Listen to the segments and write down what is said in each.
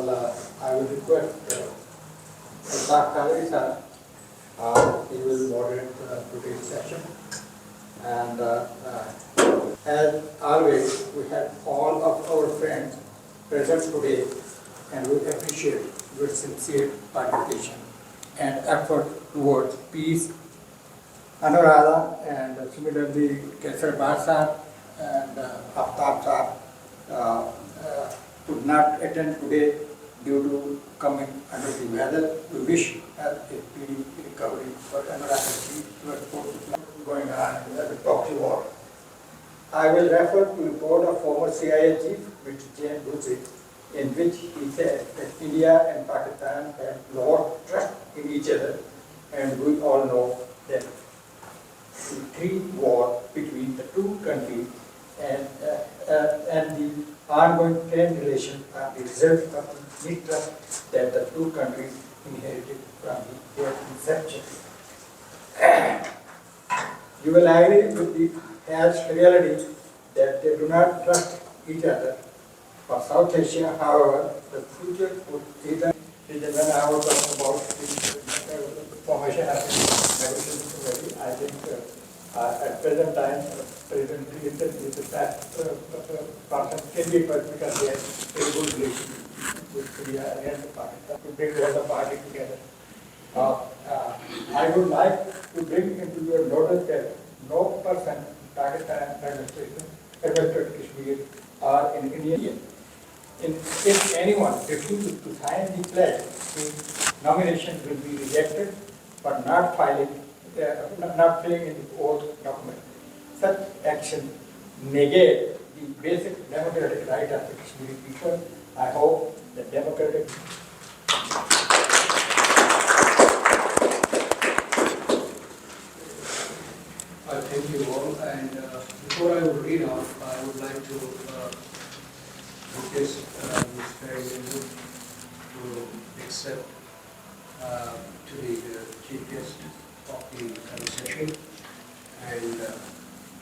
I will request Qadri sir, he will moderate today's session. And as always, we have all of our friends present today, and we appreciate your sincere participation and effort towards peace. Anuradha and similarly Kesar Barsar and Aftab sir could not attend today due to coming under the weather. We wish her a speedy recovery for Anuradha going on in the proxy war. I will refer to the report of former CIA chief, Mr. James Busi, in which he said that India and Pakistan have lost trust in each other, and we all know that the three war between the two countries and the ongoing trade relations are the result of the mistrust that the two countries inherited from their inception. You will agree with the harsh reality that they do not trust each other. For South Asia, however, the future would either when I was talking about the formation of the I think at present time, President Clinton is the best person can be because they have a good relationship with India and Pakistan to bring all the party together. I would like to bring into your notice that no person in Pakistan administration, administered Kashmir, or in India. If anyone refuses to sign the pledge, his nomination will be rejected for not filling in the oath document. Such action negates the basic democratic right of the Kashmiri people. I hope the democratic thank you all. And before I would read out, I would like to request Ms. Perry to accept to the chief guest of the session.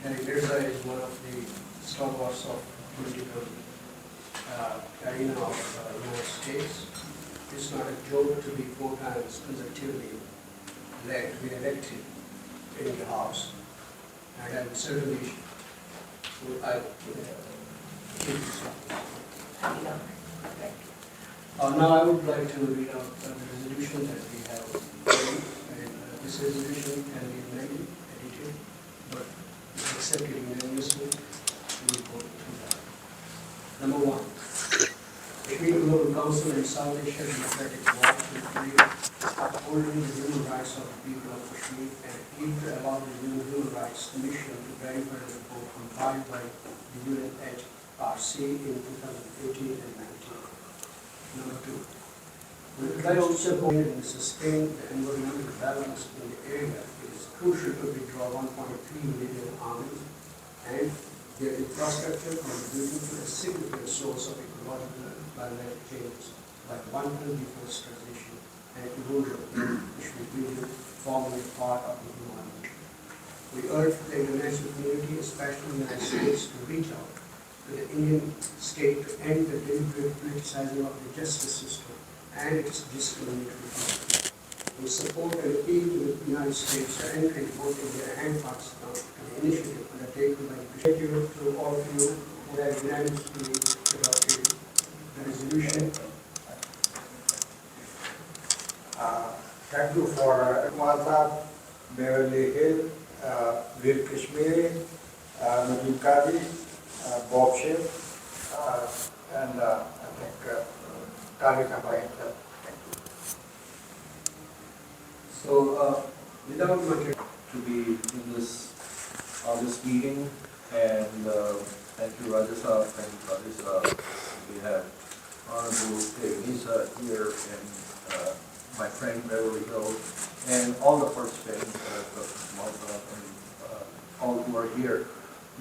And Terry is one of the stalwarts of political arena of United States. It's not a joke to be 4 times consecutively elected in the House. And I would certainly keep this up. Now I would like to read out the resolution that we have made. And this resolution can be amended, edited, but if accepted unanimously, we will go through that. Number 1. Kashmir Global Council and South Asia Democratic Walk will create upholding the human rights of the people of Kashmir and appeal to allow the Human Rights Commission to verify the report compiled by the UNHRC in 2018 and 19. Number 2. We would like to support and sustain the environmental balance in the area. It is crucial to withdraw 1.3 million armies and their infrastructure contributing to a significant source of ecological and climatic changes like wanton deforestation and erosion in Kashmir region, forming a part of the environment. We urge the international community, especially the United States, to reach out to the Indian state to end the deliberate politicizing of the justice system and its discriminatory policy. We support and appeal to the United States to encourage both India and Pakistan to the initiative undertaken by the Thank you to all of you who have unanimously adopted the resolution. thank you for Meza.Beverly, Hill, Veer Kashmiri, Mujebkazi, and I think Kari. So, without much to be in this August meeting, and thank you Rajasa and Rajasa. We have Honorable Meza here and my friend Beverly Hill, and all the participants, Malta and all who are here.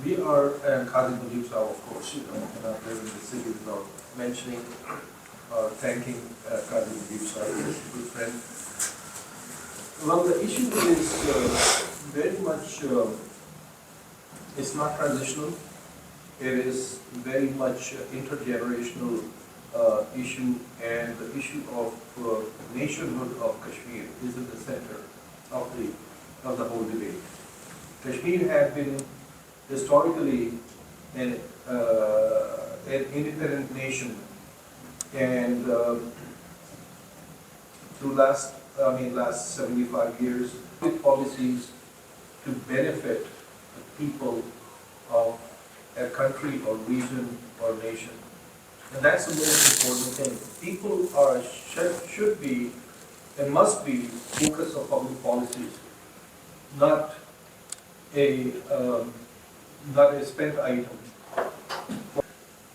We are, and Qadri.mujebkazi, of course, cannot live in the city without mentioning, thanking Qadri.mujebkazi, his good friend. Well, the issue is very much, it's not transitional. It is very much intergenerational issue, and the issue of nationhood of Kashmir is in the center of the whole debate. Kashmir had been historically an independent nation, and through last 75 years, with policies to benefit the people of a country or region or nation. And that's the most important thing. People should be and must be focus of public policies, not a spent item.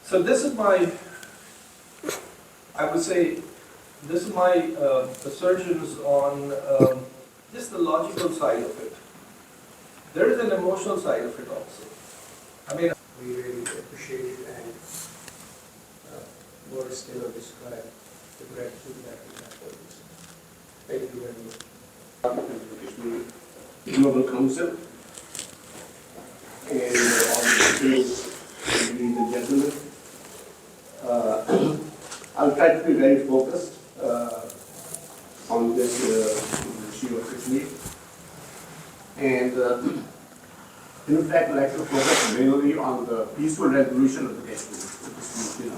So this is my, I would say, this is my assertions on just the logical side of it. There is an emotional side of it also. I mean, We really appreciate it, and words cannot describe the gratitude that we have for this. Thank you very much. Kashmir Global Council and all the speakers, ladies and gentlemen. I'll try to be very focused on this issue of Kashmir. And in fact, I'd like to focus mainly on the peaceful resolution of the Kashmir.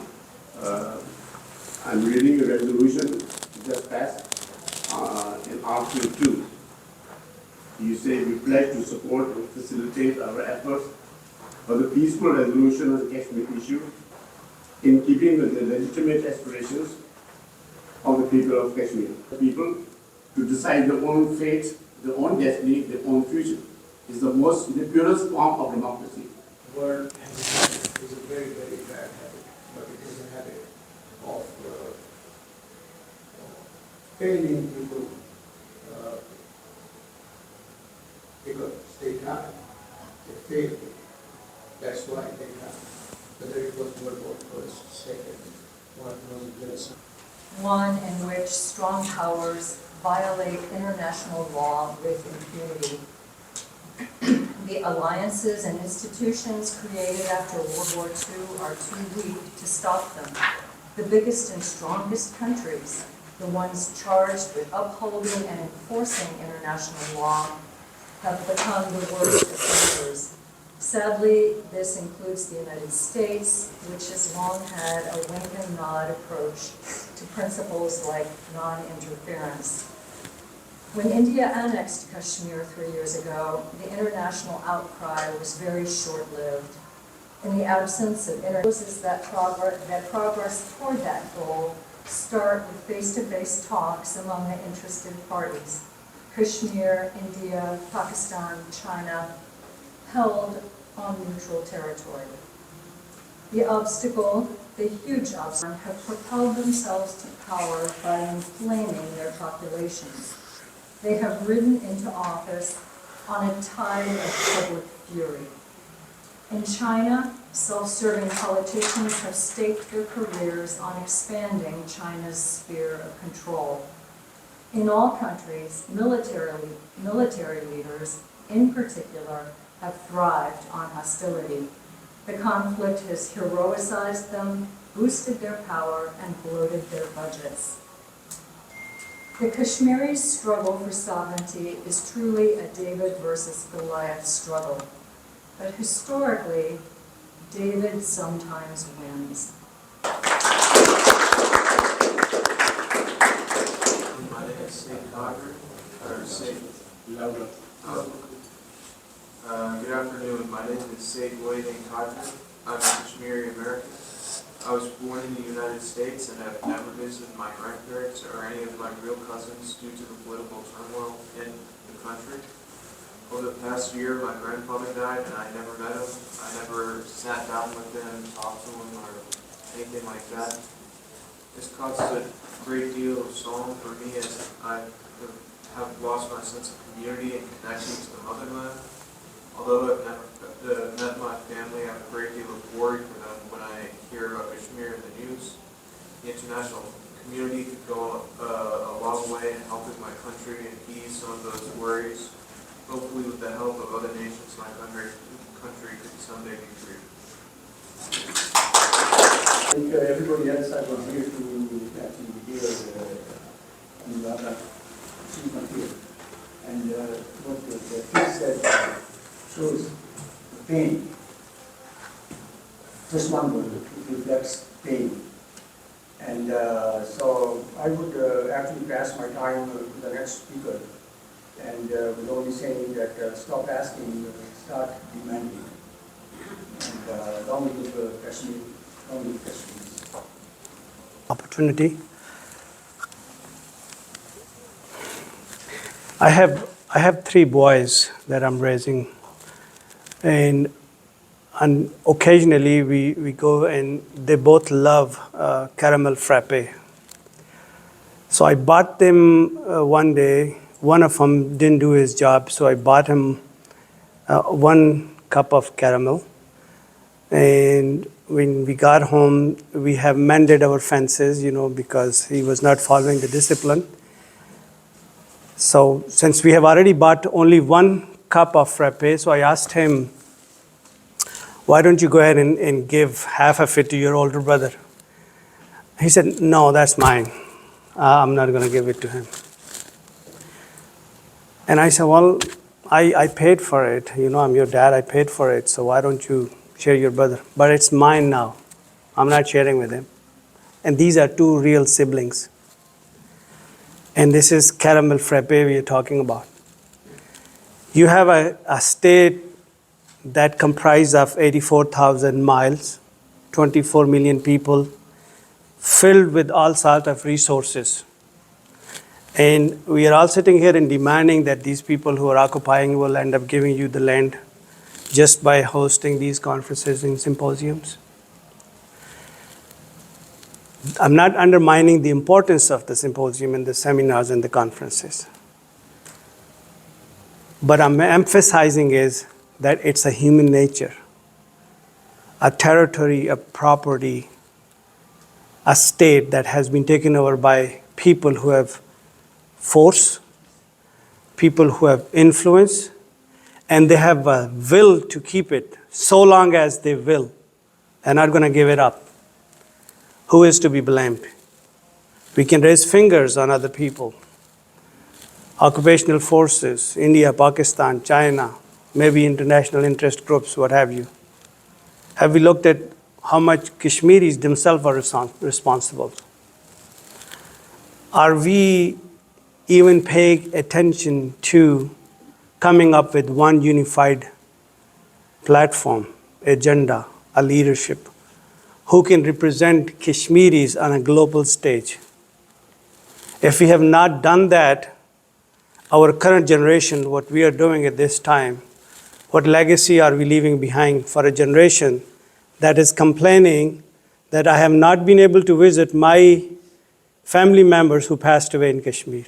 I'm reading a resolution just passed in Article 2. You say we pledge to support and facilitate our efforts for the peaceful resolution of the Kashmir issue in keeping with the legitimate aspirations of the people of Kashmir. People to decide their own fate, their own destiny, their own future is the purest form of democracy. The word is a very, very bad habit, but it is a habit of failing people because they die, they fail. That's why they die. Whether it was World War I, second, one was this. One in which strong powers violate international law with impunity. The alliances and institutions created after World War II are too weak to stop them. The biggest and strongest countries, the ones charged with upholding and enforcing international law, have become the worst offenders. Sadly, this includes the United States, which has long had a wink and nod approach to principles like non-interference. When India annexed Kashmir 3 years ago, the international outcry was very short-lived. In the absence of that progress toward that goal start with face-to-face talks among the interested parties. Kashmir, India, Pakistan, China, held on neutral territory. The huge obstacle, have propelled themselves to power by inflaming their populations. They have ridden into office on a tide of public fury. In China, self-serving politicians have staked their careers on expanding China's sphere of control. In all countries, military leaders, in particular, have thrived on hostility. The conflict has heroicized them, boosted their power, and bloated their budgets. The Kashmiris' struggle for sovereignty is truly a David versus Goliath struggle. But historically, David sometimes wins. My name is Qadri, or Louder. Good afternoon. My name is Qadri. I'm a Kashmiri American. I was born in the United States and have never visited my grandparents or any of my real cousins due to the political turmoil in the country. Over the past year, my grandfather died and I never met him. I never sat down with him, talked to him, or anything like that. This causes a great deal of sorrow for me as I have lost my sense of community and connection to the motherland. Although I've never met my family, I have a great deal of worry for them when I hear about Kashmir in the news. The international community could go a long way in helping my country and ease some of those worries. Hopefully with the help of other nations, my country could someday be free. like everybody else, I was here to actually hear Anuradha. She's not here. And what the piece said shows the pain. Just one word, it reflects pain. And so I would actually pass my time to the next speaker, and would only saying that stop asking, start demanding. And long live Kashmir, long live Kashmir. Opportunity. I have 3 boys that I'm raising, and occasionally we go and they both love caramel frappe. So I bought them one day. One of them didn't do his job, so I bought him 1 cup of caramel. And when we got home, we have mended our fences, because he was not following the discipline. So since we have already bought only 1 cup of frappe, so I asked him, why don't you go ahead and give half of it to your older brother? He said, no, that's mine. I'm not going to give it to him. And I said, well, I paid for it. I'm your dad. I paid for it. So why don't you share your brother? But it's mine now. I'm not sharing with him. And these are 2 real siblings. And this is caramel frappe we are talking about. You have a state that comprises of 84,000 miles, 24 million people, filled with all sorts of resources. And we are all sitting here and demanding that these people who are occupying will end up giving you the land just by hosting these conferences and symposiums. I'm not undermining the importance of the symposium and the seminars and the conferences. But I'm emphasizing is that it's a human nature, a territory, a property, a state that has been taken over by people who have force, people who have influence, and they have a will to keep it so long as they will. They're not going to give it up. Who is to be blamed? We can raise fingers on other people. Occupational forces, India, Pakistan, China, maybe international interest groups, what have you. Have we looked at how much Kashmiris themselves are responsible? Are we even paying attention to coming up with one unified platform, agenda, a leadership, who can represent Kashmiris on a global stage? If we have not done that, our current generation, what we are doing at this time, what legacy are we leaving behind for a generation that is complaining that I have not been able to visit my family members who passed away in Kashmir?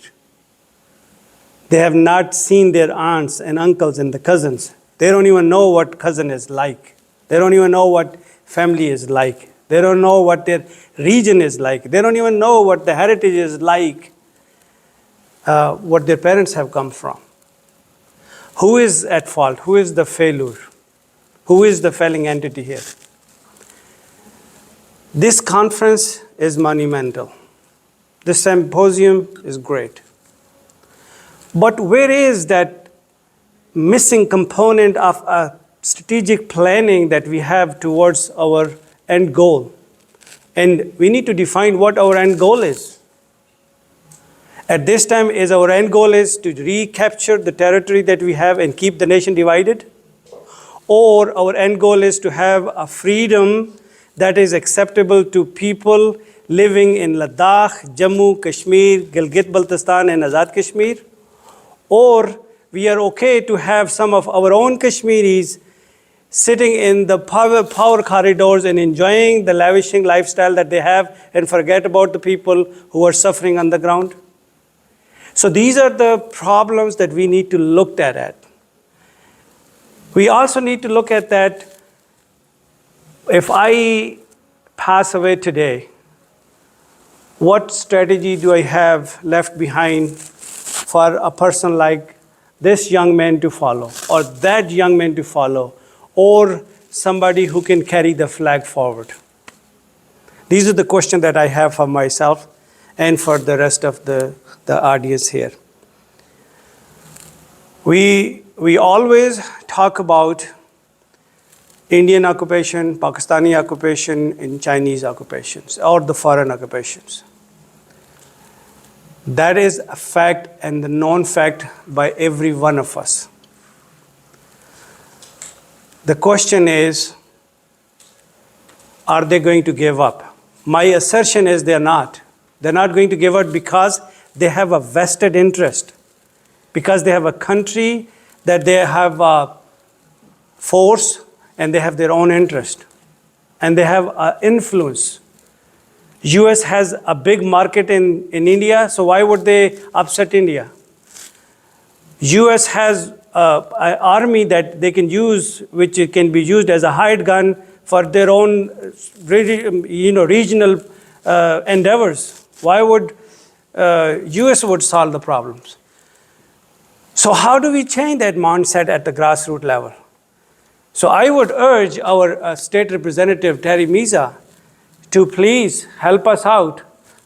They have not seen their aunts and uncles and the cousins. They don't even know what cousin is like. They don't even know what family is like. They don't know what their region is like. They don't even know what the heritage is like, what their parents have come from. Who is at fault? Who is the failure? Who is the failing entity here? This conference is monumental. This symposium is great. But where is that missing component of a strategic planning that we have towards our end goal? And we need to define what our end goal is. At this time, is our end goal is to recapture the territory that we have and keep the nation divided? Or our end goal is to have a freedom that is acceptable to people living in Ladakh, Jammu, Kashmir, Gilgit-Baltistan, and Azad Kashmir? Or we are okay to have some of our own Kashmiris sitting in the power corridors and enjoying the lavishing lifestyle that they have and forget about the people who are suffering on the ground? So these are the problems that we need to look at. We also need to look at that if I pass away today, what strategy do I have left behind for a person like this young man to follow, or that young man to follow, or somebody who can carry the flag forward? These are the questions that I have for myself and for the rest of the audience here. We always talk about Indian occupation, Pakistani occupation, and Chinese occupations, or the foreign occupations. That is a fact and the known fact by every one of us. The question is, are they going to give up? My assertion is they're not. They're not going to give up because they have a vested interest, because they have a country that they have a force and they have their own interest and they have influence. US has a big market in India, so why would they upset India? US has an army that they can use, which can be used as a hired gun for their own regional endeavors. Why would US would solve the problems? So how do we change that mindset at the grassroots level? So I would urge our state representative, Terry Meza, to please help us out,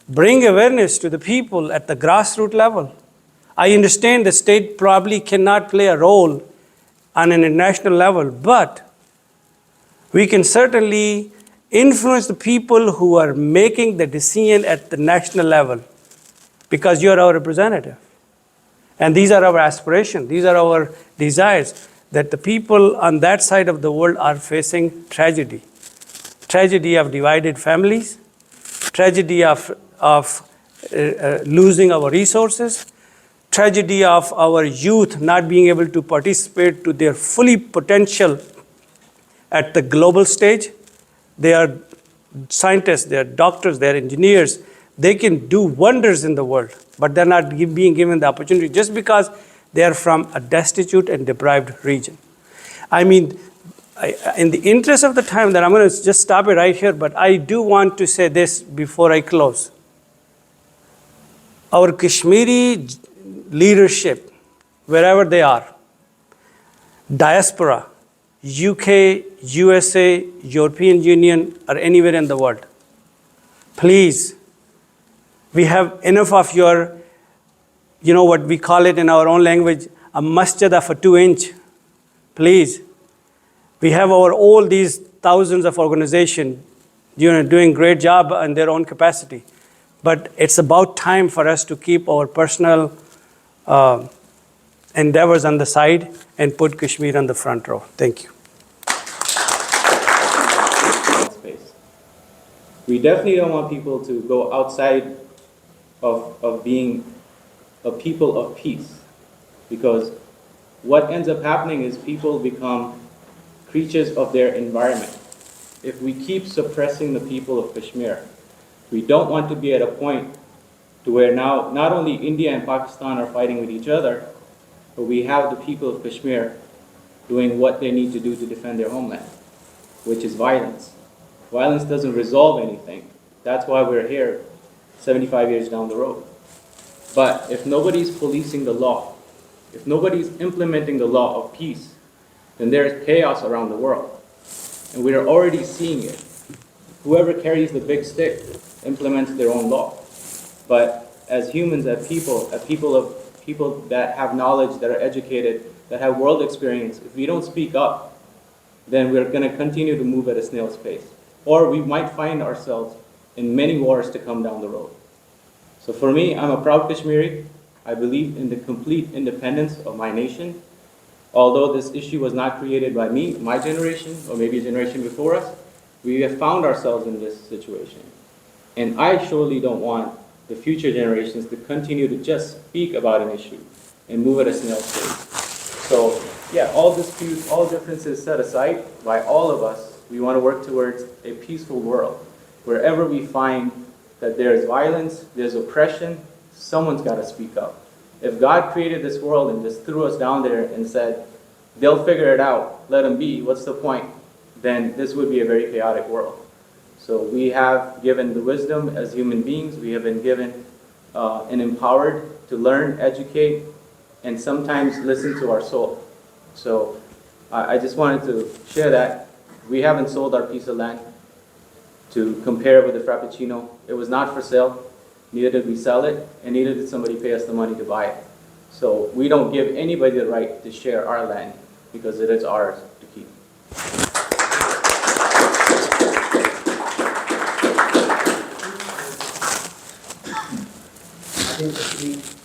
bring awareness to the people at the grassroots level. I understand the state probably cannot play a role on an international level, but we can certainly influence the people who are making the decision at the national level, because you're our representative. And these are our aspirations, these are our desires, that the people on that side of the world are facing tragedy. Tragedy of divided families, tragedy of losing our resources, tragedy of our youth not being able to participate to their fully potential at the global stage. They are scientists, they are doctors, they are engineers. They can do wonders in the world, but they're not being given the opportunity just because they are from a destitute and deprived region. I mean, in the interest of the time, that I'm going to just stop it right here, but I do want to say this before I close. Our Kashmiri leadership, wherever they are, diaspora, UK, USA, European Union, or anywhere in the world, please, we have enough of your, what we call it in our own language, a masjid of a 2-inch. Please. We have all these thousands of organizations, doing great job in their own capacity. But it's about time for us to keep our personal endeavors on the side and put Kashmir on the front row. Thank you. We definitely don't want people to go outside of being a people of peace, because what ends up happening is people become creatures of their environment. If we keep suppressing the people of Kashmir, we don't want to be at a point to where now not only India and Pakistan are fighting with each other, but we have the people of Kashmir doing what they need to do to defend their homeland, which is violence. Violence doesn't resolve anything. That's why we're here 75 years down the road. But if nobody's policing the law, if nobody's implementing the law of peace, then there's chaos around the world. And we are already seeing it. Whoever carries the big stick implements their own law. But as humans, as people that have knowledge, that are educated, that have world experience, if we don't speak up, then we're going to continue to move at a snail's pace. Or we might find ourselves in many wars to come down the road. So for me, I'm a proud Kashmiri. I believe in the complete independence of my nation. Although this issue was not created by me, my generation, or maybe a generation before us, we have found ourselves in this situation. And I surely don't want the future generations to continue to just speak about an issue and move at a snail's pace. So yeah, all disputes, all differences set aside by all of us, we want to work towards a peaceful world. Wherever we find that there is violence, there's oppression, someone's got to speak up. If God created this world and just threw us down there and said, they'll figure it out, let them be, what's the point? Then this would be a very chaotic world. So we have given the wisdom as human beings, we have been given and empowered to learn, educate, and sometimes listen to our soul. So I just wanted to share that. We haven't sold our piece of land. to compare it with the Frappuccino. It was not for sale, neither did we sell it, and neither did somebody pay us the money to buy it. So we don't give anybody the right to share our land because it is ours to keep. I think the